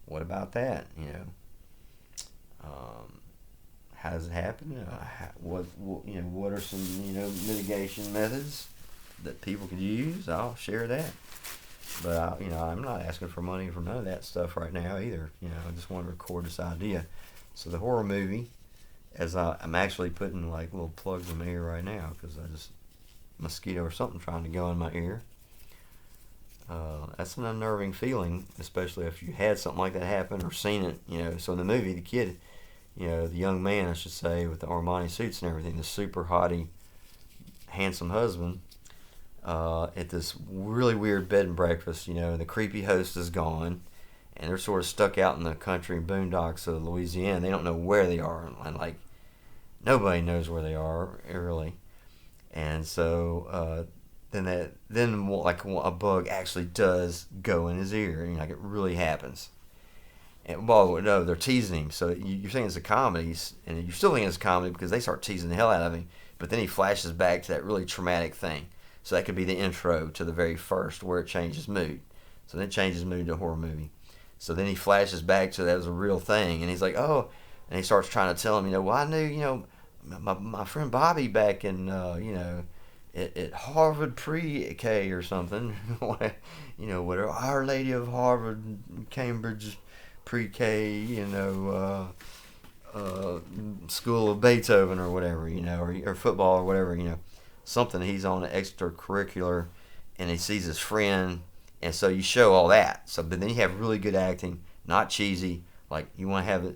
What about that, How does it happen? What are some mitigation methods that people could use? I'll share that. But I'm not asking for money from none of that stuff right now either. I just want to record this idea. So the horror movie, as I'm actually putting like little plugs in my ear right now because I just mosquito or something trying to go in my ear. That's an unnerving feeling, especially if you had something like that happen or seen it. So in the movie, the kid, the young man, I should say, with the Armani suits and everything, the super hottie, handsome husband, at this really weird bed and breakfast. The creepy host is gone, and they're sort of stuck out in the country boondocks of Louisiana. They don't know where they are, and like nobody knows where they are really. And so then like a bug actually does go in his ear, and like it really happens. And well, no, they're teasing him. So you're saying it's a comedy, and you still think it's a comedy because they start teasing the hell out of him. But then he flashes back to that really traumatic thing. So that could be the intro to the very first where it changes mood. So then it changes mood to a horror movie. So then he flashes back to that was a real thing, and he's like, oh, and he starts trying to tell him, well, I knew, my friend Bobby back in, at Harvard Pre-K or something, whatever, Our Lady of Harvard, Cambridge Pre-K, School of Beethoven or whatever, or football or whatever, something. He's on an extracurricular, and he sees his friend, and so you show all that. So, but then you have really good acting, not cheesy. Like you want to have it,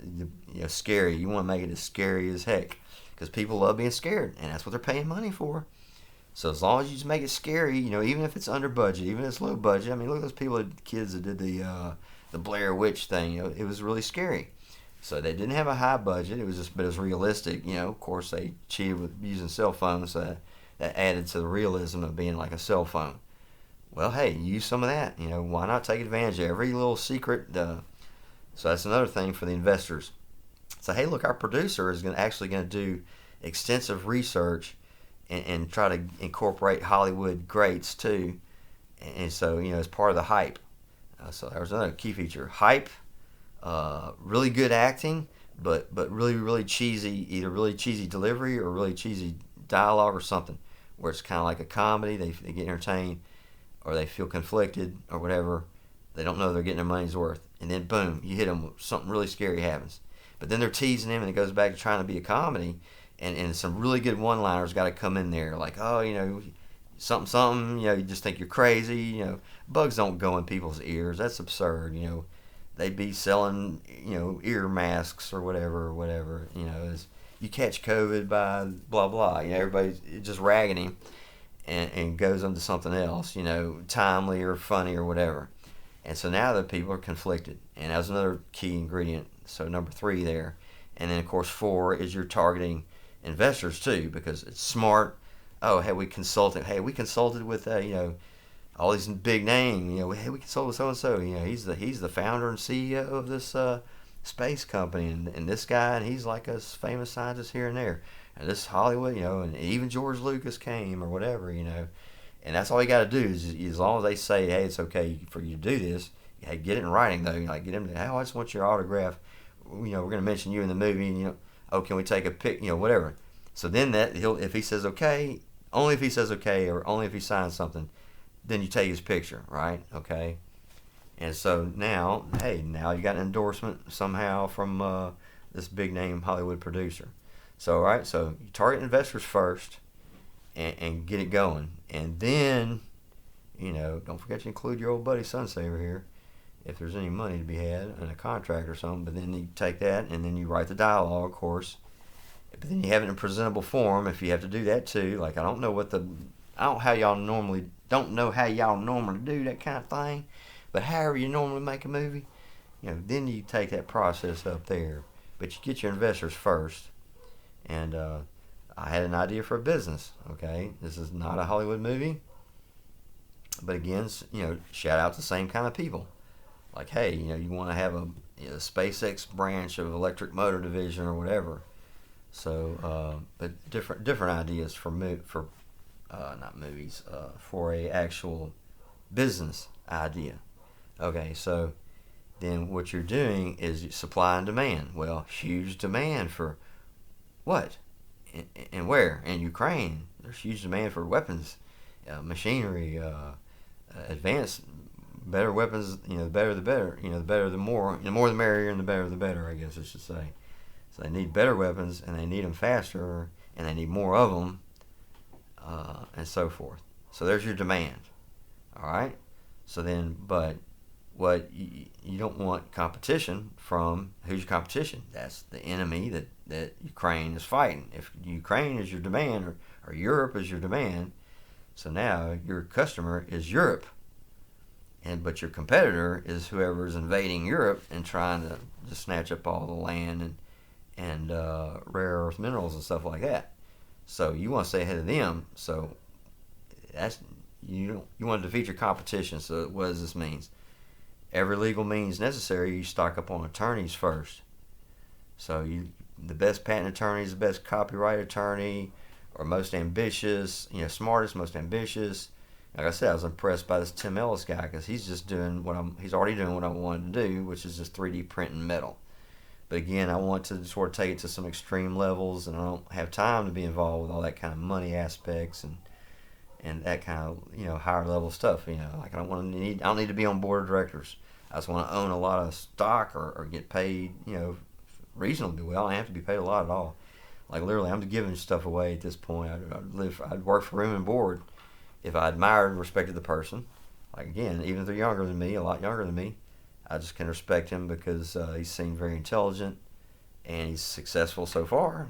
scary. You want to make it as scary as heck, because people love being scared, and that's what they're paying money for. So as long as you just make it scary, even if it's under budget, even if it's low budget. I mean, look at those kids that did the Blair Witch thing. It was really scary. So they didn't have a high budget. But it was realistic. Of course they cheated with using cell phones, so that added to the realism of being like a cell phone. Well, hey, use some of that. Why not take advantage of every little secret? So that's another thing for the investors. So hey, look, our producer is actually going to do extensive research and try to incorporate Hollywood greats too. And so as part of the hype. So there's another key feature: hype, really good acting, but really really cheesy, either really cheesy delivery or really cheesy dialogue or something, where it's kind of like a comedy. They get entertained, or they feel conflicted, or whatever. They don't know they're getting their money's worth, and then boom, you hit them. Something really scary happens. But then they're teasing him, and it goes back to trying to be a comedy, and some really good one-liners got to come in there, like something. You just think you're crazy. Bugs don't go in people's ears. That's absurd. They'd be selling ear masks or whatever. You catch COVID by blah blah. Everybody's just ragging him, and goes on to something else. Timely or funny or whatever. And so now the people are conflicted, and that's another key ingredient. So number 3 there, and then of course 4 is you're targeting investors too, because it's smart. Oh, hey, we consulted with all these big names. Hey, we consulted with so and so. He's the founder and CEO of this space company, and this guy, and he's like a famous scientist here and there, and this Hollywood, and even George Lucas came or whatever, and that's all you got to do is as long as they say, hey, it's okay for you to do this. Hey, get it in writing though. Like get him to, hey, I just want your autograph. We're going to mention you in the movie, and oh, can we take a pic? Whatever. So then that if he says okay, only if he says okay, or only if he signs something, then you take his picture, right? Okay. And so now you got an endorsement somehow from this big name Hollywood producer. So right, so you target investors first, and get it going, and then don't forget to include your old buddy Sunsaver here, if there's any money to be had in a contract or something. But then you take that, and then you write the dialogue, of course. But then you have it in presentable form if you have to do that too. Like I don't know how y'all normally do that kind of thing, but however you normally make a movie, then you take that process up there. But you get your investors first, and I had an idea for a business. Okay, this is not a Hollywood movie, but again, shout out to the same kind of people. Like, hey, you want to have a SpaceX branch of electric motor division or whatever. So, but different ideas for not movies, for a actual business idea. Okay, so then what you're doing is supply and demand. Well, huge demand for what? And where? In Ukraine. There's huge demand for weapons, machinery, advanced, better weapons. The better the better. The better the more. The more the merrier, and the better, I guess I should say. So they need better weapons, and they need them faster, and they need more of them, and so forth. So there's your demand. All right. So then, but what you don't want competition from. Who's your competition? That's the enemy that Ukraine is fighting. If Ukraine is your demand, or Europe is your demand, so now your customer is Europe, but your competitor is whoever's invading Europe and trying to just snatch up all the land and rare earth minerals and stuff like that. So you want to stay ahead of them. So that's you want to defeat your competition. So what does this mean? Every legal means necessary. You stock up on attorneys first. So the best patent attorney is the best copyright attorney, or most ambitious, smartest, most ambitious. Like I said, I was impressed by this Tim Ellis guy because he's already doing what I wanted to do, which is just 3D printing metal. But again, I want to sort of take it to some extreme levels, and I don't have time to be involved with all that kind of money aspects and that kind of higher level stuff. Like I don't need to be on board of directors. I just want to own a lot of stock or get paid reasonably well. I don't have to be paid a lot at all. Like literally, I'm giving stuff away at this point. I'd work for room and board if I admired and respected the person. Like again, even if they're younger than me, a lot younger than me, I just can respect him because he seemed very intelligent and he's successful so far.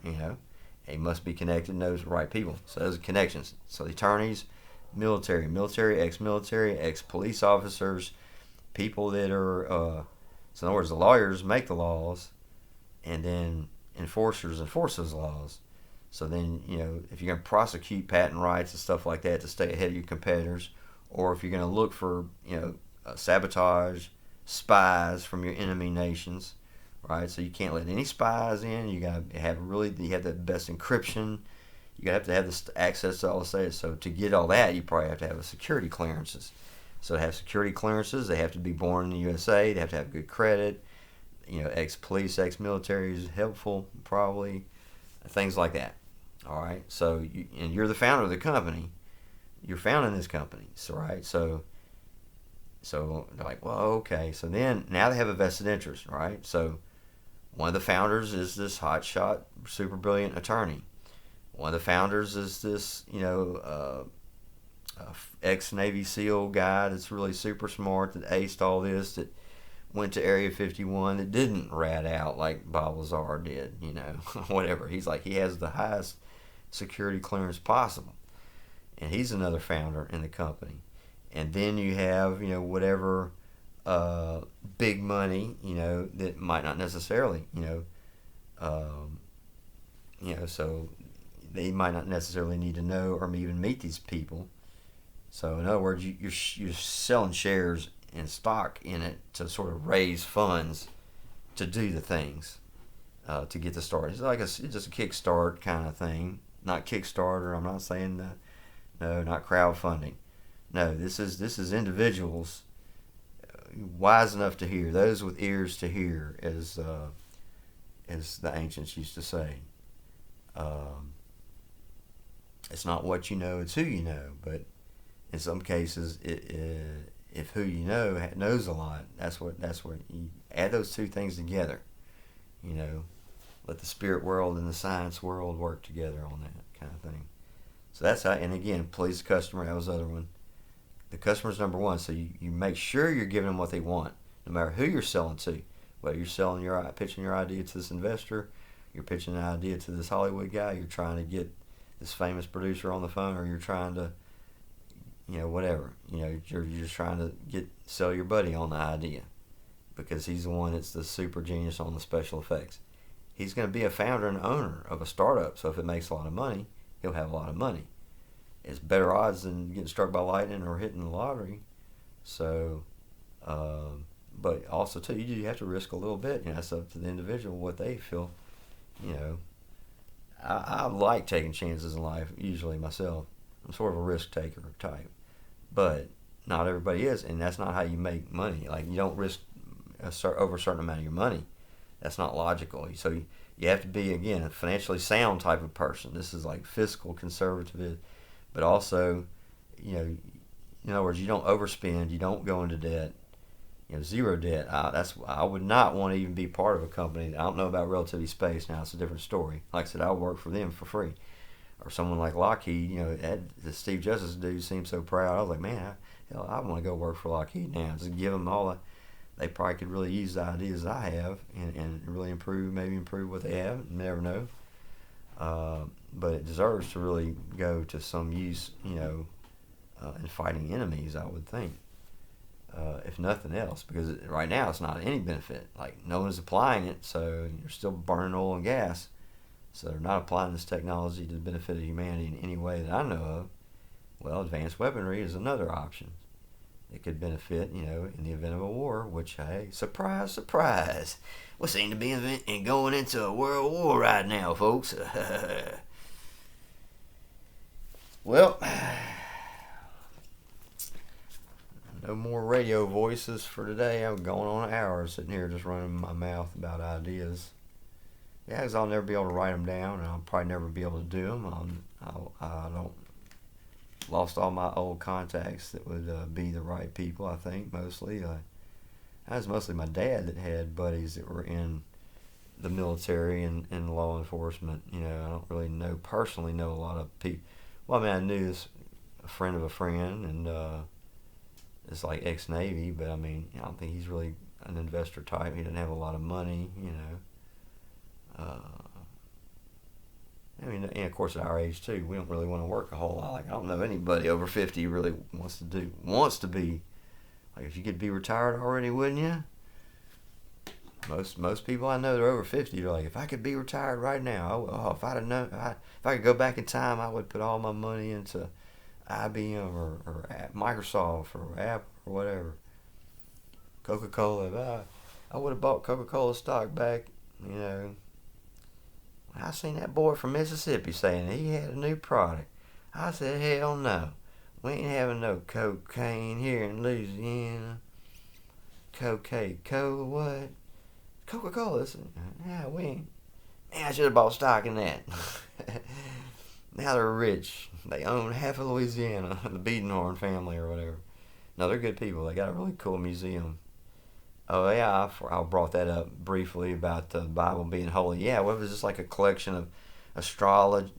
He must be connected, knows the right people. So those are connections. So the attorneys, military, ex-military, ex-police officers, people that are, so in other words, the lawyers make the laws, and then enforcers enforce those laws. So then, if you're going to prosecute patent rights and stuff like that to stay ahead of your competitors, or if you're going to look for, sabotage, spies from your enemy nations, right? So you can't let any spies in. You got to have the best encryption. You got to have the access to all the data. So to get all that, you probably have to have a security clearances. So to have security clearances, they have to be born in the USA. They have to have good credit. Ex-police, ex-military is helpful, probably. Things like that. All right. So you're the founder of the company. You're founding this company. So right. So they're like, well, okay. So then now they have a vested interest, right? So one of the founders is this hotshot, super brilliant attorney. One of the founders is this, ex-Navy SEAL guy that's really super smart, that aced all this, that went to Area 51, that didn't rat out like Bob Lazar did, whatever. He's like, he has the highest security clearance possible. And he's another founder in the company. And then you have, whatever big money, that might not necessarily, so they might not necessarily need to know or even meet these people. So in other words, you're selling shares and stock in it to sort of raise funds to do the things, to get the start. It's like it's just a kickstart kind of thing. Not Kickstarter. I'm not saying that. No, not crowdfunding. No, this is individuals wise enough to hear, those with ears to hear, as the ancients used to say. It's not what you know, it's who you know. But in some cases, if who you know knows a lot, that's what you add those two things together. Let the spirit world and the science world work together on that kind of thing. So that's how. And again, please the customer. That was the other one. The customer's number one. So you make sure you're giving them what they want, no matter who you're selling to. Whether you're pitching your idea to this investor, you're pitching an idea to this Hollywood guy, you're trying to get this famous producer on the phone, or you're trying to, whatever. You're just trying to sell your buddy on the idea, because he's the one that's the super genius on the special effects. He's going to be a founder and owner of a startup, so if it makes a lot of money, he'll have a lot of money. It's better odds than getting struck by lightning or hitting the lottery. So, but also too, you have to risk a little bit. It's up to the individual what they feel. I like taking chances in life, usually myself. I'm sort of a risk taker type, but not everybody is, and that's not how you make money. Like, you don't risk over a certain amount of your money. That's not logical. So you have to be, again, a financially sound type of person. This is like fiscal conservative, but also, in other words, you don't overspend, you don't go into debt, zero debt. I would not want to even be part of a company. I don't know about Relativity Space now. It's a different story. Like I said, I'll work for them for free. Or someone like Lockheed, the Steve Justice dude seemed so proud. I was like, man, hell, I want to go work for Lockheed now. Just give them all the, they probably could really use the ideas I have and really maybe improve what they have. You never know. But it deserves to really go to some use, in fighting enemies, I would think. If nothing else, because right now it's not any benefit. Like, no one's applying it, so you're still burning oil and gas. So they're not applying this technology to the benefit of humanity in any way that I know of. Well, advanced weaponry is another option. It could benefit, in the event of a war, which, hey, surprise, surprise, we seem to be going into a world war right now, folks. Well, no more radio voices for today. I'm going on an hour sitting here just running my mouth about ideas. Yeah, because I'll never be able to write them down, and I'll probably never be able to do them. I don't lost all my old contacts that would be the right people. I think mostly. That was mostly my dad that had buddies that were in the military and law enforcement. I don't really personally know a lot of people. Well, I mean, I knew this a friend of a friend, and it's like ex-Navy, but I mean, I don't think he's really an investor type. He doesn't have a lot of money, I mean, and of course at our age too, we don't really want to work a whole lot. Like, I don't know anybody over 50 who really wants to be, like, if you could be retired already, wouldn't you? Most people I know that are over 50 are like, if I could be retired right now, if I'd have known, if I could go back in time, I would put all my money into IBM or Microsoft or Apple or whatever. Coca-Cola. I would have bought Coca-Cola stock back, I seen that boy from Mississippi saying he had a new product. I said, hell no. We ain't having no cocaine here in Louisiana. What? Coca-Cola. Yeah, we ain't. Man, I should have bought stock in that. Now they're rich. They own half of Louisiana, the Beadenhorn family or whatever. No, they're good people. They got a really cool museum. Oh yeah, I brought that up briefly about the Bible being holy. Yeah, well, it was just like a collection of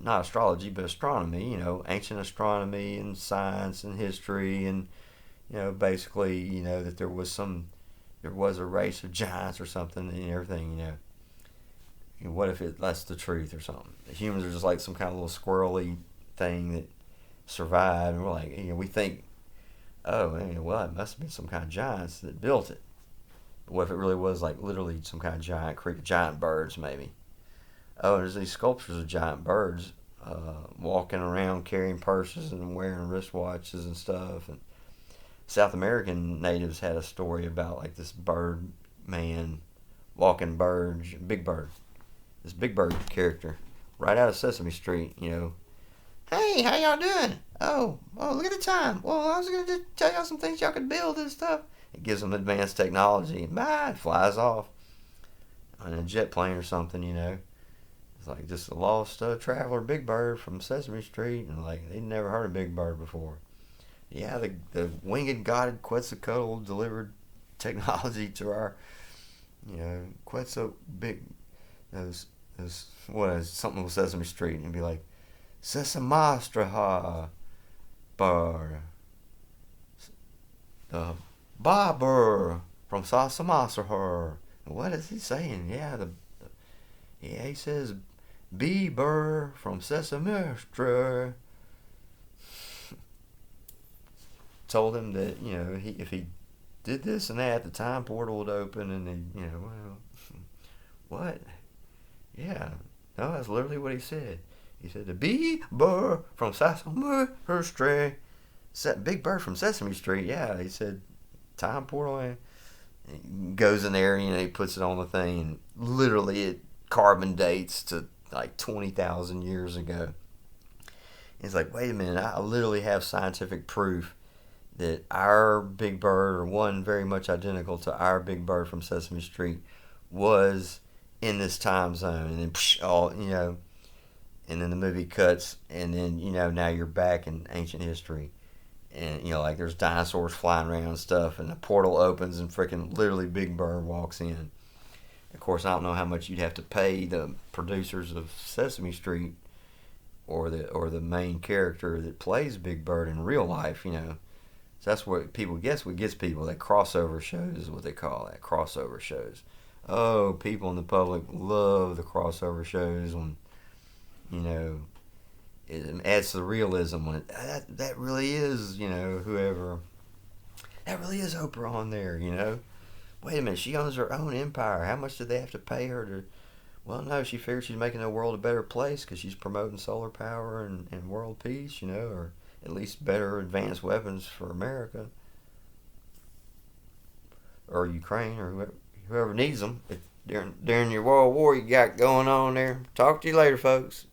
not astrology, but astronomy. Ancient astronomy and science and history, and basically, that there was a race of giants or something and everything. What if that's the truth or something? The humans are just like some kind of little squirrely thing that survived, and we're like, we think, oh, well, it must have been some kind of giants that built it. What if it really was like literally some kind of giant birds maybe? Oh, there's these sculptures of giant birds walking around carrying purses and wearing wristwatches and stuff. And South American natives had a story about like this Birdman, walking bird, Big Bird. This Big Bird character right out of Sesame Street, Hey, how y'all doing? Oh, look at the time. Well, I was going to just tell y'all some things y'all could build and stuff. It gives them advanced technology, and it flies off on a jet plane or something, It's like just a lost traveler, Big Bird from Sesame Street, and like they'd never heard of Big Bird before. Yeah, the winged god Quetzalcoatl delivered technology to our, Quetzal big, those what is something with Sesame Street, and be like, Sesamastra Bar, the Barber from Sasamasra. What is he saying? Yeah, he says Bieber from Sesamastra. Told him that if he did this and that, the time portal would open, and what? Yeah, no, that's literally what he said. He said the Bieber from Sesamastra. Big Bird from Sesame Street. Yeah, he said time portal, and goes in there, he puts it on the thing, and literally it carbon dates to like 20,000 years ago. He's like, wait a minute, I literally have scientific proof that our Big Bird, or one very much identical to our Big Bird from Sesame Street, was in this time zone. And then and then the movie cuts, and then now you're back in ancient history. And like there's dinosaurs flying around and stuff, and the portal opens, and freaking literally Big Bird walks in. Of course, I don't know how much you'd have to pay the producers of Sesame Street, or the main character that plays Big Bird in real life, So that's what people gets. What gets people, that crossover shows is what they call that, crossover shows. Oh, people in the public love the crossover shows when, you know, it adds to the realism when that really is, whoever, that really is Oprah on there, Wait a minute, she owns her own empire. How much did they have to pay her to? Well, no, she figured she's making the world a better place because she's promoting solar power and world peace, or at least better advanced weapons for America or Ukraine or whoever needs them. If during your World War you got going on there. Talk to you later, folks.